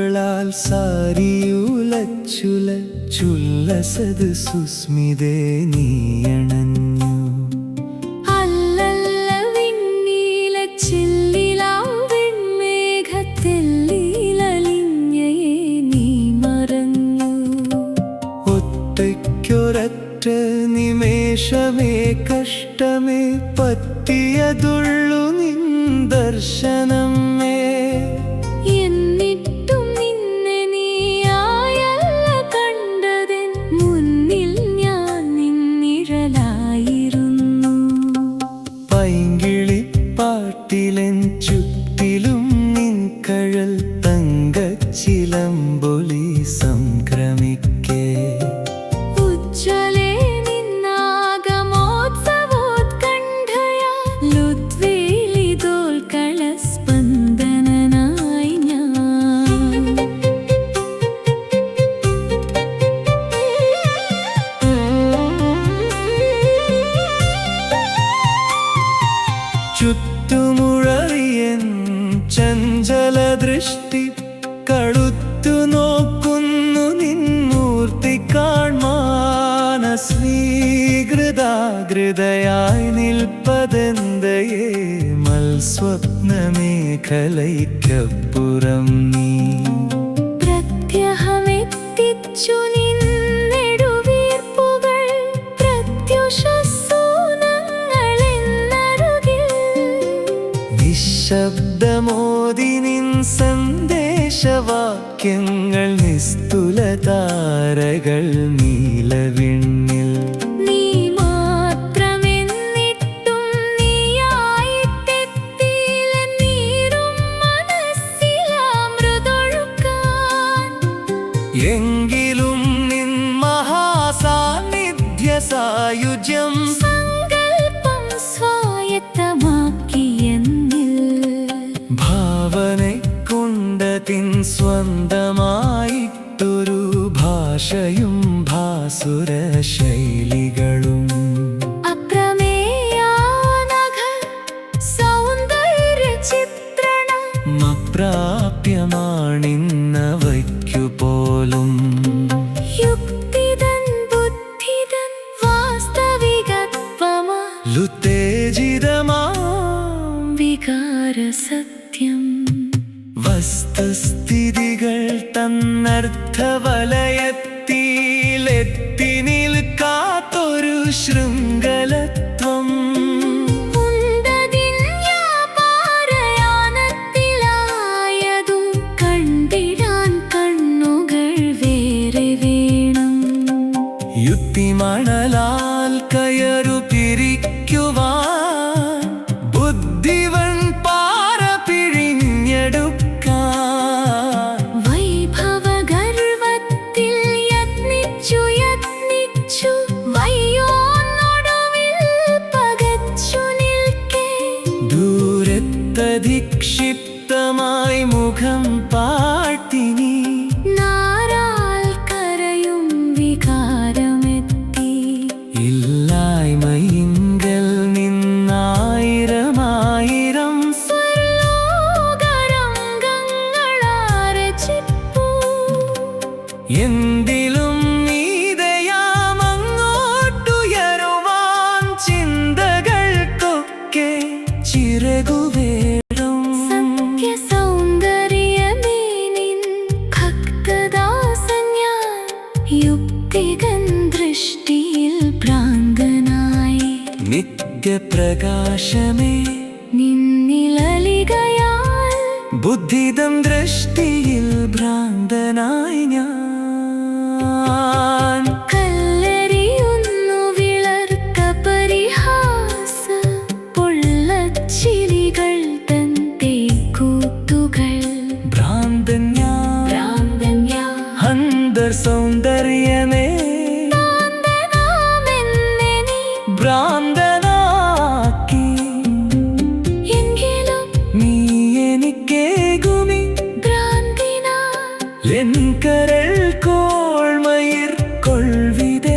പൂക്കളാൽ സാരിയുലച്ചുലച്ചുല്ലസത് സുസ്മിതേ നീയണഞ്ഞു. അല്ലല്ല വിണ്ണീല ചില്ലിലാവെൺമേഘത്തെല്ലിലലിഞ്ഞയേ നീ മറഞ്ഞു. ഒറ്റയ്ക്കൊരൊറ്റ നിമേഷമേ കഷ്ടമേ പറ്റിയതുള്ളു നിൻ ദർശനമേ. എന്നിട്ടും നിന്നെ നീയായല്ല കണ്ടതെൻ മുന്നിൽ ഞാൻ നിന്നിഴലായിരുന്നു. പൈങ്കിളിപ്പാട്ടിലെൻ ചുറ്റിലും നിൻ കഴൽ തങ്കച്ചിലമ്പൊലി സംക്രമിക്കേ. ഉജ്ജ്വലേ നിന്നാഗമോത്സവോത്കണ്ഠയാ ലുദ്വേലിതോൽക്കളസ്പന്ദനനായി ഞാൻ. ചുറ്റുമുഴറിയൻ ചഞ്ചലദൃഷ്ടി കടുത്തു നോക്കുന്നു നിൻ മൂർത്തി കാൺമാന. സ്വീകൃതാകൃതയായി നിൽപ്പതെന്തയേ മൽസ്വപ്നമേഖലയ്ക്കപ്പുറം നീ. പ്രത്യഹമെത്തിച്ചു നിന്നെടുവീർപ്പുകൾ പ്രത്യുഷസ്സൂനങ്ങളെന്നരുകിൽ. നിശബ്ദമോദി നിൻ സന്ദേശവാക്യങ്ങൾ നിസ്തുലതാരകൾ നീലവിണ്ണിൽ. നീ മാത്രമെന്നിട്ടും നീയായിട്ടെത്തിയില്ല നീറും മനസ്സിലാമൃതൊഴുക്കാൻ. എങ്കിലും നിൻ മഹാസാന്നിധ്യ സായുജ്യം സങ്കൽപ്പം സ്വായത്തമാക്കിയെന്നിൽ. ഭാവനെ കൊണ്ടതിൻ സ്വന്തമായിട്ടൊരു ഭാഷയും ഭാസുര ശൈലികളും. അപ്രമേയാനഘ സൗന്ദര്യചിത്രണം അപ്രാപ്യമാണിന്നവയ്ക്കുപോലും. യുക്തിതൻ ബുദ്ധിതൻ വാസ്തവികത്വമാ ലുത്തേജിതമാം വികാരസത്യം. വസ്തുസ്ഥിതികൾ തന്നർത്ഥവലയത്തിലെത്തി നിൽക്കാത്തൊരു ശൃംഖലത്വം. ഉണ്ടതിന്യാപാരയാനത്തിലായതും കണ്ടിടാൻ കണ്ണുകൾ വേറെ വേണം. യുക്തിമണലാൽ കയറു പിരിക്കുവാൻ ബുദ്ധിവൻ പാറ പിഴിഞ്ഞെടുക്കാൻ. വൈഭവഗർവത്തിൽ യത്നിച്ചു യത്നിച്ചു വയ്യോന്നൊടുവിൽ പകച്ചു നിൽക്കേ. ദൂരത്തധിക്ഷിപ്തമായി മുഖം പാട്ടിനി നാരാൽ കരയും വികാരമെത്തി. ഇല്ലായ്മയിങ്കൽ നിന്നായിരമായിരം സ്വർലോകരംഗങ്ങളാരചിപ്പൂ. എന്തിലും മീതയാമങ്ങോട്ടുയരുവാൻ ചിന്തകൾക്കൊക്കെ ചിറകുവേണം. സത്യസൗന്ദര്യമേ നിൻ ഭക്തദാസൻ ഞാൻ. യുക്തികൻ ദൃഷ്ടിയിൽ ഭ്രാന്തനായി നിത്യപ്രകാശമേ നിന്നിലലികയാൽ. ബുദ്ധിദം ദൃഷ്ടിയിൽ ഭ്രാന്തനായി ഞാൻ. കല്ലെറിയുന്നു വിളർത്ത പരിഹാസ പൊള്ളച്ചിരികൾ തൻ തേക്കൂത്തുകൾ. ഭ്രാന്തൻ ഞാൻ അന്തർ സൗന്ദര്യമേ ഭ്രാന്തനാമെന്നെ നീ. ഭ്രാന്തനാക്കി എങ്കിലും നീ എനിക്കേകുമി ഭ്രാന്തിനാ എൻ കരൾ കോൾമയിർ കൊൾവിത